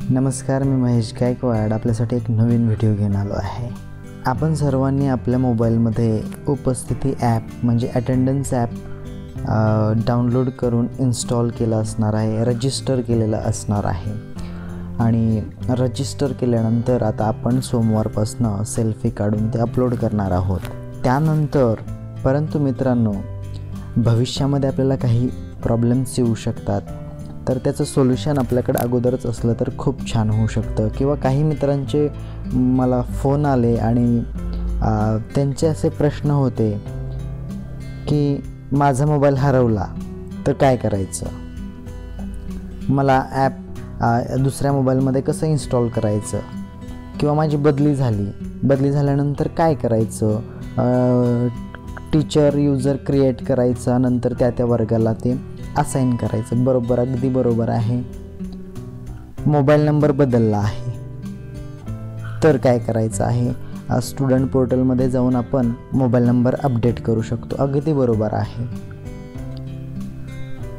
नमस्कार, मी महेश गायकवाड आपल्यासाठी एक नवीन व्हिडिओ घेऊन आलो आहे। आपण सर्वांनी आपल्या मोबाईलमध्ये उपस्थिती ॲप म्हणजे अटेंडन्स ॲप डाउनलोड करून इन्स्टॉल केलं असणार आहे, रजिस्टर केलेलं असणार आहे। आणि रजिस्टर केल्यानंतर आता आपण सोमवारपासून सेल्फी काढून ते अपलोड करणार आहोत। त्यानंतर परंतु मित्रांनो, भविष्यामध्ये आपल्याला काही प्रॉब्लेम्स येऊ शकतात, तर त्याचं सोल्युशन आपल्याकडे अगोदरच असलं तर खूप छान होऊ शकतं। किंवा काही मित्रांचे मला फोन आले आणि त्यांचे असे प्रश्न होते की माझा मोबाईल हरवला तर काय करायचं, मला ॲप दुसऱ्या मोबाईलमध्ये कसं इन्स्टॉल करायचं, किंवा माझी बदली झाल्यानंतर काय करायचं, टीचर युजर क्रिएट करायचा, नंतर त्या वर्गाला ते असाइन करायचं। बरोबर, अगदी बरोबर आहे। मोबाईल नंबर बदलला आहे तर काय करायचं आहे, स्टुडंट पोर्टलमध्ये जाऊन आपण मोबाईल नंबर अपडेट करू शकतो। अगदी बरोबर आहे।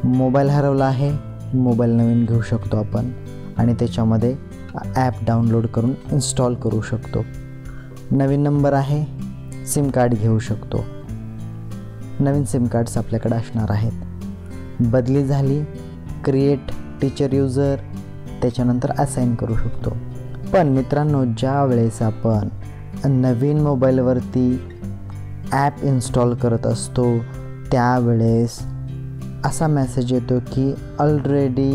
मोबाईल हरवला आहे, मोबाईल नवीन घेऊ शकतो आपण आणि त्याच्यामध्ये ॲप डाउनलोड करून इन्स्टॉल करू शकतो। नवीन नंबर आहे, सिम कार्ड घेऊ शकतो। नवीन सिम कार्ड्स आपल्याकडे असणार आहेत। बदली झाली, क्रिएट टीचर युजर, त्याच्यानंतर असाइन करू शकतो। पण मित्रांनो, ज्या वेळेस आपण नवीन मोबाईलवरती ॲप इन्स्टॉल करत असतो त्यावेळेस असा मेसेज येतो की ऑलरेडी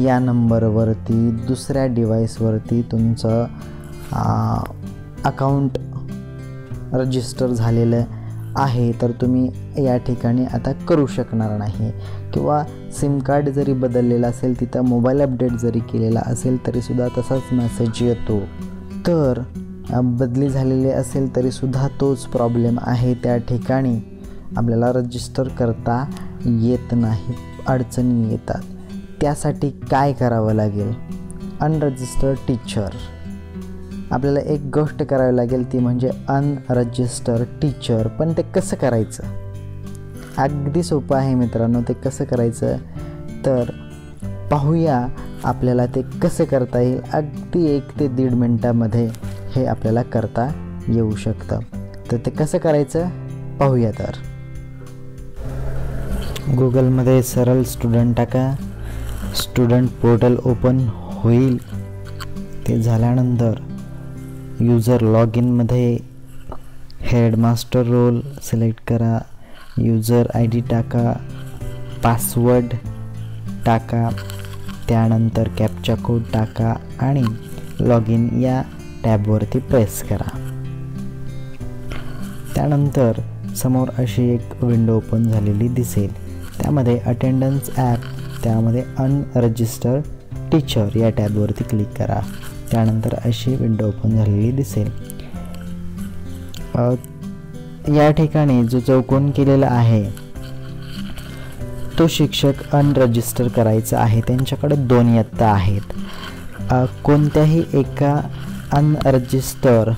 या नंबरवरती दुसऱ्या डिव्हाइसवरती तुमचं अकाउंट रजिस्टर झालेलं आहे, तर तुम्ही या ठिकाणी आता करू शकणार नाही। किंवा सिम कार्ड जरी बदललेला असेल, तिथं मोबाईल अपडेट जरी केलेला असेल तरीसुद्धा तसाच मेसेज येतो। तर बदली झालेली असेल तरीसुद्धा तोच प्रॉब्लेम आहे, त्या ठिकाणी आपल्याला रजिस्टर करता येत नाही, अडचणी येतात। त्यासाठी काय करावं लागेल, अनरजिस्टर्ड टीचर, आपल्याला एक गोष्ट करावी लागेल ती म्हणजे अनरजिस्टर्ड टीचर। पण ते कसं करायचं, अगदी सोपं आहे मित्रांनो। ते कसं करायचं तर पाहूया आपल्याला ते कसं करता येईल। अगदी 1 ते 1.5 मिनटामध्ये हे आपल्याला करता येऊ शकतं। तर ते कसं करायचं पाहूया। तर गुगलमध्ये सरळ स्टुडंट टाका, स्टुडंट पोर्टल ओपन होईल। ते झाल्यानंतर यूजर लॉग इनमध्ये हेडमास्टर रोल सिलेक्ट करा, यूजर आय डी टाका, पासवर्ड टाका, त्यानंतर कॅप्चा कोड टाका आणि लॉग इन या टॅबवरती प्रेस करा। त्यानंतर समोर अशी एक विंडो ओपन झालेली दिसेल, त्यामध्ये अटेंडन्स ॲप, त्यामध्ये अनरजिस्टर्ड टीचर या टॅबवरती क्लिक करा। त्यानंतर अशी विंडो ओपन झालेली दिसेल। या ठिकाणी जो चौकोन केलेला आहे तो शिक्षक अनरजिस्टर करायचा आहे। त्यांच्याकडे 2 इयत्ता आहेत। कोणत्याही एका अनरजिस्टर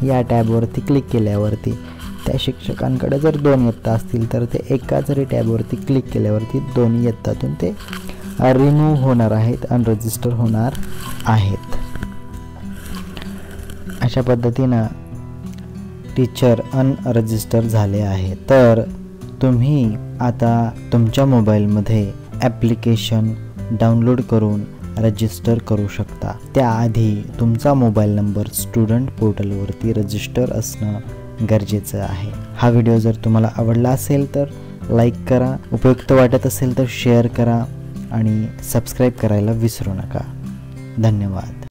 या टॅबवरती क्लिक केल्यावरती त्या शिक्षकांकडे जर 2 इयत्ता असतील तर ते एका जरी टॅबवरती क्लिक केल्यावरती 2 इयत्तातून ते रिमूव्ह होणार आहेत, अनरजिस्टर होणार आहेत। अशा पद्धतीनं टीचर अनरजिस्टर झाले आहे। तर तुम्ही आता तुमच्या मोबाईलमध्ये ॲप्लिकेशन डाउनलोड करून रजिस्टर करू शकता। त्याआधी तुमचा मोबाईल नंबर स्टुडंट पोर्टलवरती रजिस्टर असणं गरजेचं आहे। हा व्हिडिओ जर तुम्हाला आवडला असेल तर लाईक करा, उपयुक्त वाटत असेल तर शेअर करा आणि सबस्क्राईब करायला विसरू नका। धन्यवाद।